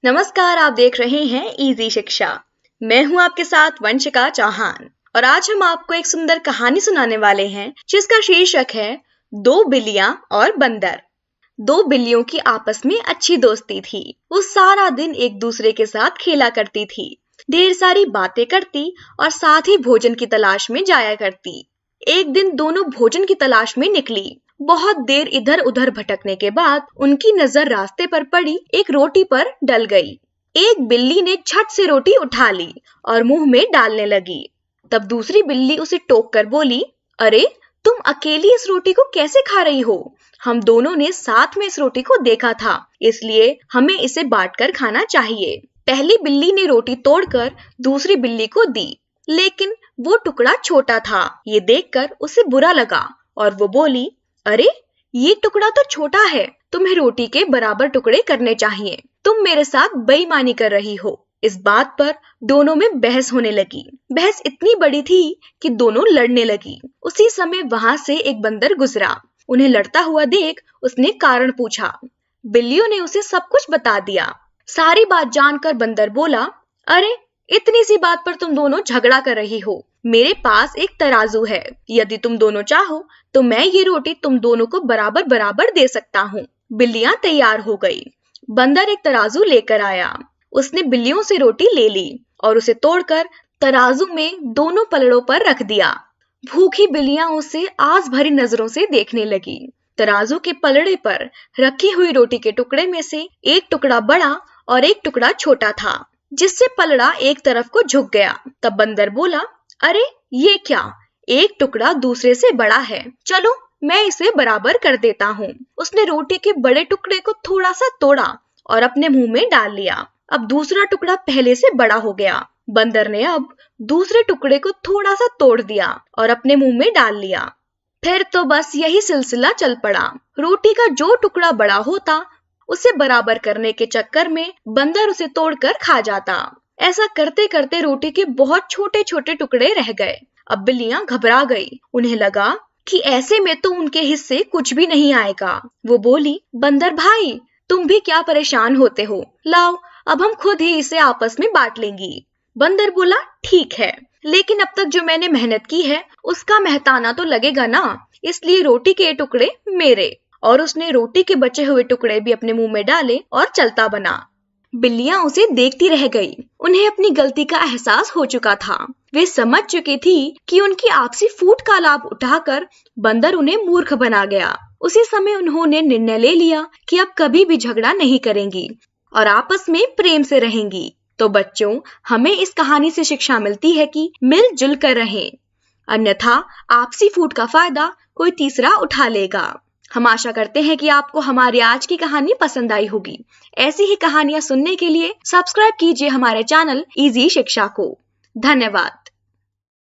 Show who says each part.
Speaker 1: नमस्कार, आप देख रहे हैं इजी शिक्षा। मैं हूं आपके साथ वंशिका चौहान और आज हम आपको एक सुंदर कहानी सुनाने वाले हैं जिसका शीर्षक है दो बिल्लियां और बंदर। दो बिल्लियों की आपस में अच्छी दोस्ती थी। वो सारा दिन एक दूसरे के साथ खेला करती थी, ढेर सारी बातें करती और साथ ही भोजन की तलाश में जाया करती। एक दिन दोनों भोजन की तलाश में निकली। बहुत देर इधर उधर भटकने के बाद उनकी नजर रास्ते पर पड़ी एक रोटी पर डल गई। एक बिल्ली ने झट से रोटी उठा ली और मुंह में डालने लगी। तब दूसरी बिल्ली उसे टोक कर बोली, अरे तुम अकेली इस रोटी को कैसे खा रही हो? हम दोनों ने साथ में इस रोटी को देखा था, इसलिए हमें इसे बांटकर खाना चाहिए। पहली बिल्ली ने रोटी तोड़कर दूसरी बिल्ली को दी, लेकिन वो टुकड़ा छोटा था। ये देखकर उसे बुरा लगा और वो बोली, अरे ये टुकड़ा तो छोटा है, तुम्हें रोटी के बराबर टुकड़े करने चाहिए। तुम मेरे साथ बेईमानी कर रही हो। इस बात पर दोनों में बहस होने लगी। बहस इतनी बड़ी थी कि दोनों लड़ने लगी। उसी समय वहां से एक बंदर गुजरा। उन्हें लड़ता हुआ देख उसने कारण पूछा। बिल्लियों ने उसे सब कुछ बता दिया। सारी बात जानकर बंदर बोला, अरे इतनी सी बात पर तुम दोनों झगड़ा कर रही हो। मेरे पास एक तराजू है, यदि तुम दोनों चाहो तो मैं ये रोटी तुम दोनों को बराबर बराबर दे सकता हूँ। बिल्लियां तैयार हो गई। बंदर एक तराजू लेकर आया। उसने बिल्लियों से रोटी ले ली और उसे तोड़कर तराजू में दोनों पलड़ों पर रख दिया। भूखी बिल्लियां उसे आस भरी नजरों से देखने लगी। तराजू के पलड़े पर रखी हुई रोटी के टुकड़े में से एक टुकड़ा बड़ा और एक टुकड़ा छोटा था, जिससे पलड़ा एक तरफ को झुक गया। तब बंदर बोला, अरे ये क्या, एक टुकड़ा दूसरे से बड़ा है, चलो मैं इसे बराबर कर देता हूँ। उसने रोटी के बड़े टुकड़े को थोड़ा सा तोड़ा और अपने मुंह में डाल लिया। अब दूसरा टुकड़ा पहले से बड़ा हो गया। बंदर ने अब दूसरे टुकड़े को थोड़ा सा तोड़ दिया और अपने मुंह में डाल लिया। फिर तो बस यही सिलसिला चल पड़ा। रोटी का जो टुकड़ा बड़ा होता उसे बराबर करने के चक्कर में बंदर उसे तोड़कर खा जाता। ऐसा करते करते रोटी के बहुत छोटे छोटे टुकड़े रह गए। अब बिल्लियां घबरा गई। उन्हें लगा कि ऐसे में तो उनके हिस्से कुछ भी नहीं आएगा। वो बोली, बंदर भाई तुम भी क्या परेशान होते हो, लाओ अब हम खुद ही इसे आपस में बांट लेंगी। बंदर बोला, ठीक है, लेकिन अब तक जो मैंने मेहनत की है उसका मेहताना तो लगेगा ना, इसलिए रोटी के टुकड़े मेरे। और उसने रोटी के बचे हुए टुकड़े भी अपने मुंह में डाले और चलता बना। बिल्लियां उसे देखती रह गई। उन्हें अपनी गलती का एहसास हो चुका था। वे समझ चुकी थी कि उनकी आपसी फूट का लाभ उठाकर बंदर उन्हें मूर्ख बना गया। उसी समय उन्होंने निर्णय ले लिया कि अब कभी भी झगड़ा नहीं करेंगी और आपस में प्रेम से रहेंगी। तो बच्चों, हमें इस कहानी से शिक्षा मिलती है कि मिलजुल कर रहें, अन्यथा आपसी फूट का फायदा कोई तीसरा उठा लेगा। हम आशा करते हैं कि आपको हमारी आज की कहानी पसंद आई होगी। ऐसी ही कहानियां सुनने के लिए सब्सक्राइब कीजिए हमारे चैनल इजी शिक्षा को। धन्यवाद।